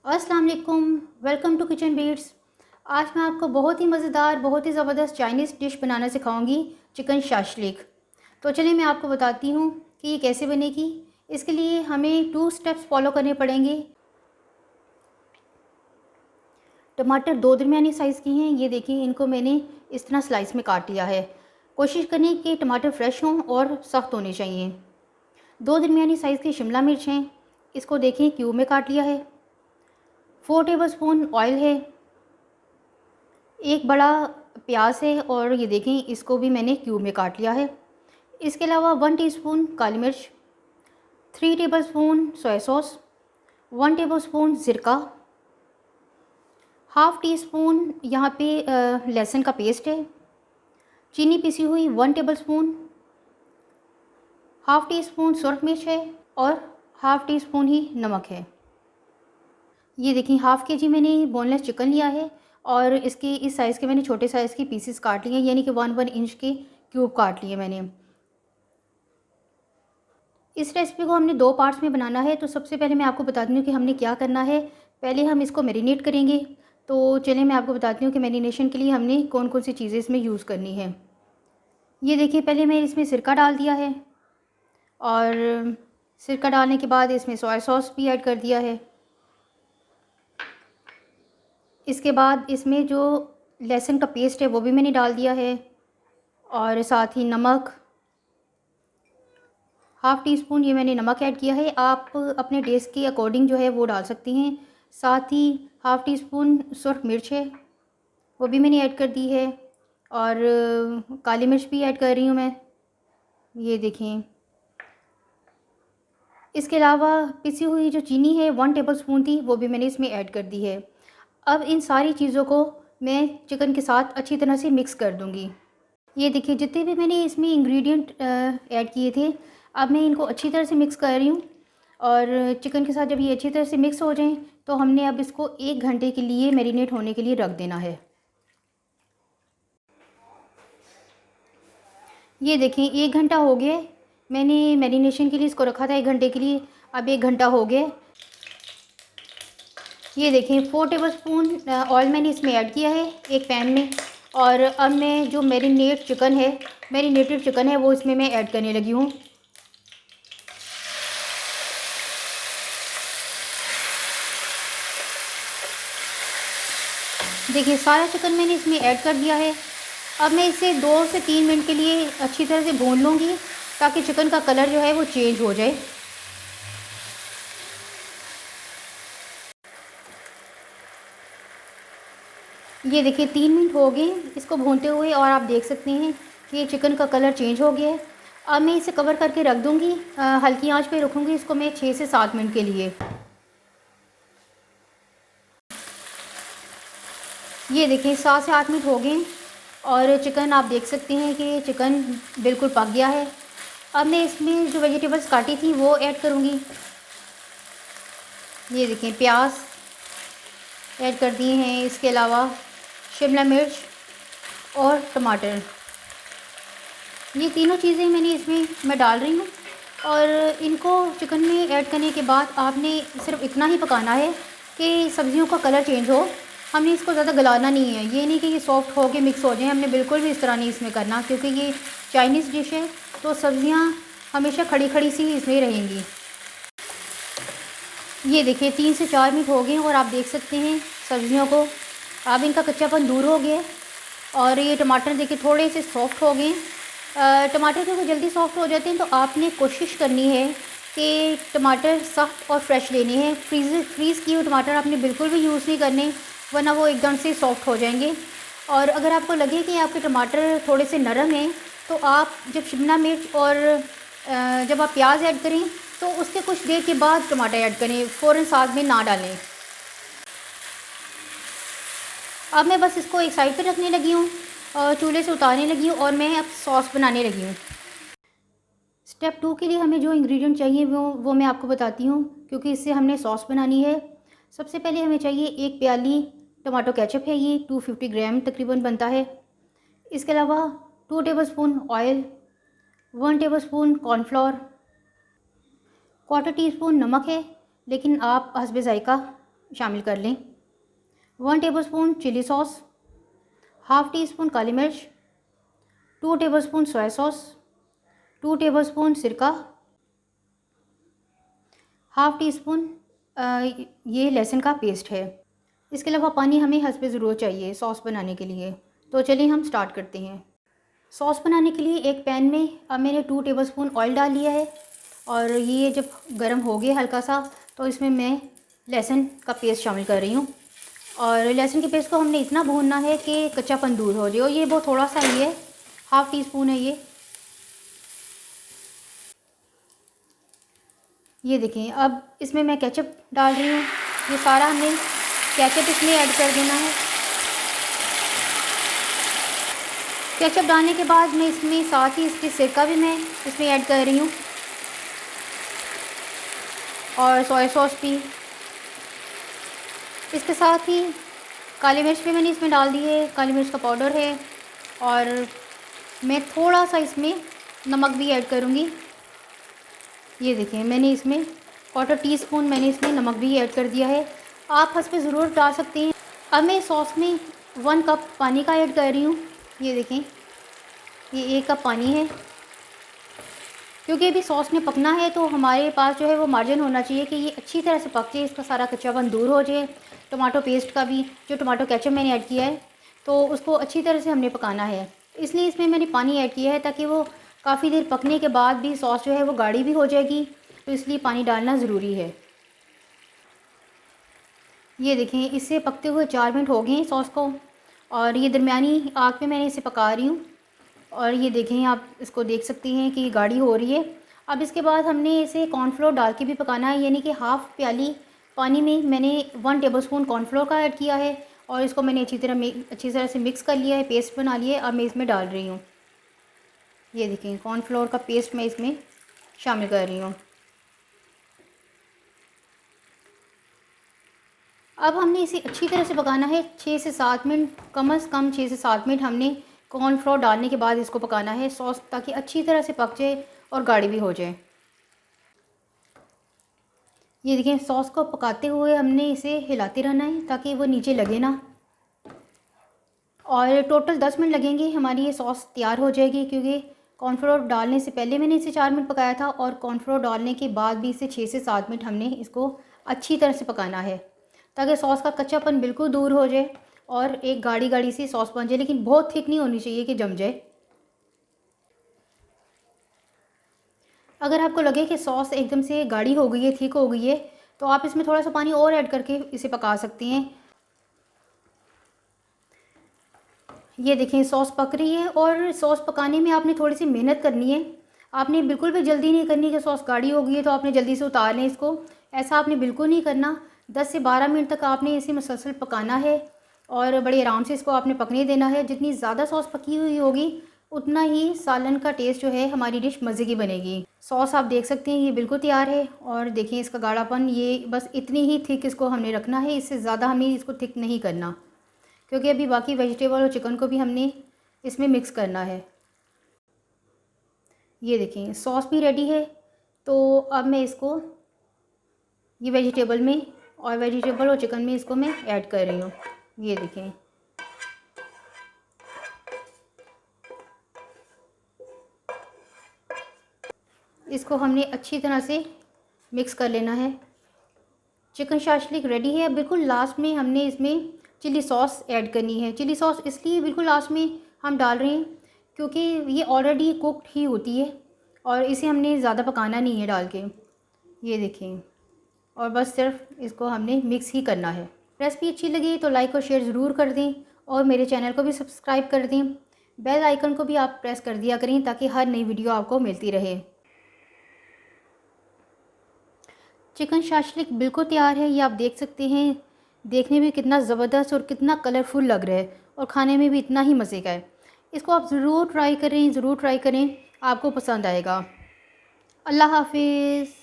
अस्सलाम वालेकुम, welcome to kitchen beats. आज मैं आपको बहुत ही मज़ेदार, बहुत ही ज़बरदस्त चाइनीज़ डिश बनाना सिखाऊंगी, चिकन शाशलिक। तो चलिए मैं आपको बताती हूँ कि ये कैसे बनेगी। इसके लिए हमें 2 स्टेप्स फॉलो करने पड़ेंगे। टमाटर 2 दरमियानी साइज़ के हैं, ये देखिए इनको मैंने इस तरह स्लाइस में काट लिया है। कोशिश करें कि टमाटर फ्रेश हों और सख्त होने चाहिए। 2 दरमियानी साइज़ की शिमला मिर्च हैं, इसको देखें क्यूब में काट लिया है। 4 टेबलस्पून ऑयल है। एक बड़ा प्याज है और ये देखें इसको भी मैंने क्यूब में काट लिया है। इसके अलावा 1 टीस्पून काली मिर्च, 3 टेबलस्पून सोया सॉस, 1 टेबलस्पून सिरका, हाफ़ टी स्पून यहाँ पे लहसुन का पेस्ट है, चीनी पिसी हुई 1 टेबलस्पून, हाफ़ टी स्पून सुरख मिर्च है और हाफ़ टी स्पून ही नमक है। ये देखिए हाफ़ के जी मैंने बोनलेस चिकन लिया है और इसके इस साइज़ के मैंने छोटे साइज़ के पीसेस काट लिए हैं, यानी कि 1 इंच के क्यूब काट लिए मैंने। इस रेसिपी को हमने 2 पार्ट्स में बनाना है, तो सबसे पहले मैं आपको बताती हूँ कि हमने क्या करना है। पहले हम इसको मैरिनेट करेंगे। तो चलिए मैं आपको बताती हूँ कि मैरिनेशन के लिए हमने कौन कौन सी चीज़ें इसमें यूज़ करनी है। ये देखिए पहले मैं इसमें सिरका डाल दिया है और सिरका डालने के बाद इसमें सोया सॉस भी ऐड कर दिया है। इसके बाद इसमें जो लहसुन का पेस्ट है वो भी मैंने डाल दिया है और साथ ही नमक, हाफ़ टी स्पून ये मैंने नमक ऐड किया है। आप अपने टेस्ट के अकॉर्डिंग जो है वो डाल सकती हैं। साथ ही हाफ़ टी स्पून सुरख मिर्च है, वो भी मैंने ऐड कर दी है और काली मिर्च भी ऐड कर रही हूँ मैं, ये देखें। इसके अलावा पिसी हुई जो चीनी है 1 टेबलस्पून थी, वो भी मैंने इसमें ऐड कर दी है। अब इन सारी चीज़ों को मैं चिकन के साथ अच्छी तरह से मिक्स कर दूँगी। ये देखिए जितने भी मैंने इसमें इंग्रेडिएंट ऐड किए थे, अब मैं इनको अच्छी तरह से मिक्स कर रही हूँ और चिकन के साथ जब ये अच्छी तरह से मिक्स हो जाएं तो हमने अब इसको 1 घंटे के लिए मैरिनेट होने के लिए रख देना है। ये देखें 1 घंटा हो गया, मैंने मैरिनेशन के लिए इसको रखा था 1 घंटे के लिए, अब 1 घंटा हो गया। ये देखें 4 टेबलस्पून ऑयल मैंने इसमें ऐड किया है एक पैन में और अब मैं जो मैरिनेटेड चिकन है वो इसमें मैं ऐड करने लगी हूँ। देखिए सारा चिकन मैंने इसमें ऐड कर दिया है। अब मैं इसे 2 से 3 मिनट के लिए अच्छी तरह से भून लूँगी ताकि चिकन का कलर जो है वो चेंज हो जाए। ये देखिए 3 मिनट हो गए इसको भूनते हुए और आप देख सकते हैं कि ये चिकन का कलर चेंज हो गया है। अब मैं इसे कवर करके रख दूँगी, हल्की आंच पे रखूँगी इसको मैं 6 से 7 मिनट के लिए। ये देखिए 7 से 8 मिनट हो गए और चिकन आप देख सकते हैं कि चिकन बिल्कुल पक गया है। अब मैं इसमें जो वेजिटेबल्स काटी थी वो ऐड करूँगी। ये देखें प्याज ऐड कर दिए हैं, इसके अलावा शिमला मिर्च और टमाटर, ये तीनों चीज़ें मैंने इसमें मैं डाल रही हूँ और इनको चिकन में ऐड करने के बाद आपने सिर्फ इतना ही पकाना है कि सब्ज़ियों का कलर चेंज हो। हमने इसको ज़्यादा गलाना नहीं है, ये नहीं कि ये सॉफ्ट हो के मिक्स हो जाए, हमने बिल्कुल भी इस तरह नहीं इसमें करना, क्योंकि ये चाइनीज़ डिश है तो सब्ज़ियाँ हमेशा खड़ी खड़ी सी इसमें रहेंगी। ये देखिए 3 से 4 मिनट हो गए और आप देख सकते हैं सब्ज़ियों को, अब इनका कच्चापन दूर हो गया और ये टमाटर देखिए थोड़े से सॉफ्ट हो गए। टमाटर क्योंकि जल्दी सॉफ्ट हो जाते हैं तो आपने कोशिश करनी है कि टमाटर सख्त और फ्रेश लेने हैं। फ्रीज़ किए हुए टमाटर आपने बिल्कुल भी यूज़ नहीं करने, वरना वो एकदम से सॉफ्ट हो जाएंगे। और अगर आपको लगे कि आपके टमाटर थोड़े से नरम हैं तो आप जब शिमला मिर्च और जब आप प्याज ऐड करें तो उसके कुछ देर के बाद टमाटर ऐड करें, फ़ौरन साथ में ना डालें। अब मैं बस इसको एक साइड पे रखने लगी हूँ और चूल्हे से उतारने लगी हूँ और मैं अब सॉस बनाने लगी हूँ। स्टेप 2 के लिए हमें जो इंग्रेडिएंट चाहिए वो मैं आपको बताती हूँ, क्योंकि इससे हमने सॉस बनानी है। सबसे पहले हमें चाहिए 1 प्याली टमाटो केचप है, ये 250 ग्राम तकरीबन बनता है। इसके अलावा 2 tablespoon oil, 1 tablespoon cornflour, quarter tea spoon नमक है, लेकिन आप हस्बे ज़ायक़ा शामिल कर लें। 1 tablespoon chilli sauce, half teaspoon काली मिर्च, 2 टेबलस्पून सोया सॉस, 2 टेबलस्पून सिरका, हाफ़ टी स्पून ये लहसुन का पेस्ट है। इसके अलावा पानी हमें हस्बे ज़रूरत चाहिए सॉस बनाने के लिए। तो चलिए हम स्टार्ट करते हैं। सॉस बनाने के लिए एक पैन में अब मैंने 2 टेबलस्पून ऑयल डाल लिया है और ये जब गर्म हो गया हल्का सा तो इसमें मैं लहसुन का पेस्ट शामिल कर रही हूँ। और लहसुन के पेस्ट को हमने इतना भूनना है कि कच्चापन दूर हो जाए। और ये बहुत थोड़ा सा ही है, हाफ़ टी स्पून है ये देखें। अब इसमें मैं केचप डाल रही हूँ। ये सारा हमें केचप इसमें ऐड कर देना है। केचप डालने के बाद मैं इसमें साथ ही इसकी सिरका भी मैं इसमें ऐड कर रही हूँ और सोया सॉस भी। इसके साथ ही काली मिर्च भी मैंने इसमें डाल दी है, काली मिर्च का पाउडर है। और मैं थोड़ा सा इसमें नमक भी ऐड करूँगी। ये देखें मैंने इसमें 1/4 टीस्पून मैंने इसमें नमक भी ऐड कर दिया है। आप हस्बे ज़रूर डाल सकते हैं। अब मैं सॉस में 1 कप पानी का ऐड कर रही हूँ। ये देखें ये 1 कप पानी है, क्योंकि अभी सॉस में पकना है तो हमारे पास जो है वो मार्जिन होना चाहिए कि ये अच्छी तरह से पक जाए, इसका सारा कच्चापन दूर हो जाए। टमाटो पेस्ट का भी जो टमाटो केचप मैंने ऐड किया है तो उसको अच्छी तरह से हमने पकाना है, इसलिए इसमें मैंने पानी ऐड किया है ताकि वो काफ़ी देर पकने के बाद भी सॉस जो है वो गाढ़ी भी हो जाएगी, तो इसलिए पानी डालना ज़रूरी है। ये देखें इससे पकते हुए 4 मिनट हो गए हैं सॉस को और ये दरमियानी आग पे मैंने इसे पका रही हूँ। और ये देखें आप इसको देख सकती हैं कि गाढ़ी हो रही है। अब इसके बाद हमने इसे कॉर्नफ्लोर डाल के भी पकाना है, यानी कि हाफ़ प्याली पानी में मैंने 1 टेबलस्पून कॉर्नफ्लोर का ऐड किया है और इसको मैंने अच्छी तरह से मिक्स कर लिया है, पेस्ट बना लिया है। अब मैं इसमें डाल रही हूँ। ये देखें कॉर्नफ्लोर का पेस्ट मैं इसमें शामिल कर रही हूँ। अब हमने इसे अच्छी तरह से पकाना है 6 से 7 मिनट, कम से कम 6 से 7 मिनट हमने कॉर्नफ्लोर डालने के बाद इसको पकाना है सॉस, ताकि अच्छी तरह से पक जाए और गाढ़ी भी हो जाए। ये देखें सॉस को पकाते हुए हमने इसे हिलाते रहना है ताकि वो नीचे लगे ना। और टोटल 10 मिनट लगेंगे, हमारी ये सॉस तैयार हो जाएगी, क्योंकि कॉर्नफ्लोर डालने से पहले मैंने इसे 4 मिनट पकाया था और कॉर्नफ्लोर डालने के बाद भी इसे 6 से 7 मिनट हमने इसको अच्छी तरह से पकाना है ताकि सॉस का कच्चापन बिल्कुल दूर हो जाए और एक गाढ़ी गाढ़ी सी सॉस बन जाए, लेकिन बहुत थिक नहीं होनी चाहिए कि जम जाए। अगर आपको लगे कि सॉस एकदम से गाढ़ी हो गई है, थिक हो गई है, तो आप इसमें थोड़ा सा पानी और ऐड करके इसे पका सकती हैं। ये देखें सॉस पक रही है और सॉस पकाने में आपने थोड़ी सी मेहनत करनी है। आपने बिल्कुल भी जल्दी नहीं करनी कि सॉस गाढ़ी हो गई है तो आपने जल्दी से उतार लें इसको, ऐसा आपने बिल्कुल नहीं करना। 10 से 12 मिनट तक आपने इसे मुसलसल पकाना है और बड़े आराम से इसको आपने पकने देना है। जितनी ज़्यादा सॉस पकी हुई होगी उतना ही सालन का टेस्ट जो है हमारी डिश मज़े की बनेगी। सॉस आप देख सकते हैं ये बिल्कुल तैयार है और देखिए इसका गाढ़ापन, ये बस इतनी ही थिक इसको हमने रखना है, इससे ज़्यादा हमें इसको थिक नहीं करना, क्योंकि अभी बाकी वेजिटेबल और चिकन को भी हमने इसमें मिक्स करना है। ये देखें सॉस भी रेडी है, तो अब मैं इसको ये वेजिटेबल और चिकन में इसको मैं ऐड कर रही हूँ। ये देखें इसको हमने अच्छी तरह से मिक्स कर लेना है। चिकन शाशलिक रेडी है। अब बिल्कुल लास्ट में हमने इसमें चिली सॉस ऐड करनी है। चिली सॉस इसलिए बिल्कुल लास्ट में हम डाल रहे हैं क्योंकि ये ऑलरेडी कुक्ड ही होती है और इसे हमने ज़्यादा पकाना नहीं है डाल के। ये देखें और बस सिर्फ इसको हमने मिक्स ही करना है। रेसिपी अच्छी लगी तो लाइक और शेयर ज़रूर कर दें और मेरे चैनल को भी सब्सक्राइब कर दें। बेल आइकन को भी आप प्रेस कर दिया करें ताकि हर नई वीडियो आपको मिलती रहे। चिकन शाशलिक बिल्कुल तैयार है, ये आप देख सकते हैं। देखने में कितना ज़बरदस्त और कितना कलरफुल लग रहा है और खाने में भी इतना ही मज़े का है। इसको आप ज़रूर ट्राई करें, आपको पसंद आएगा। अल्लाह हाफिज़।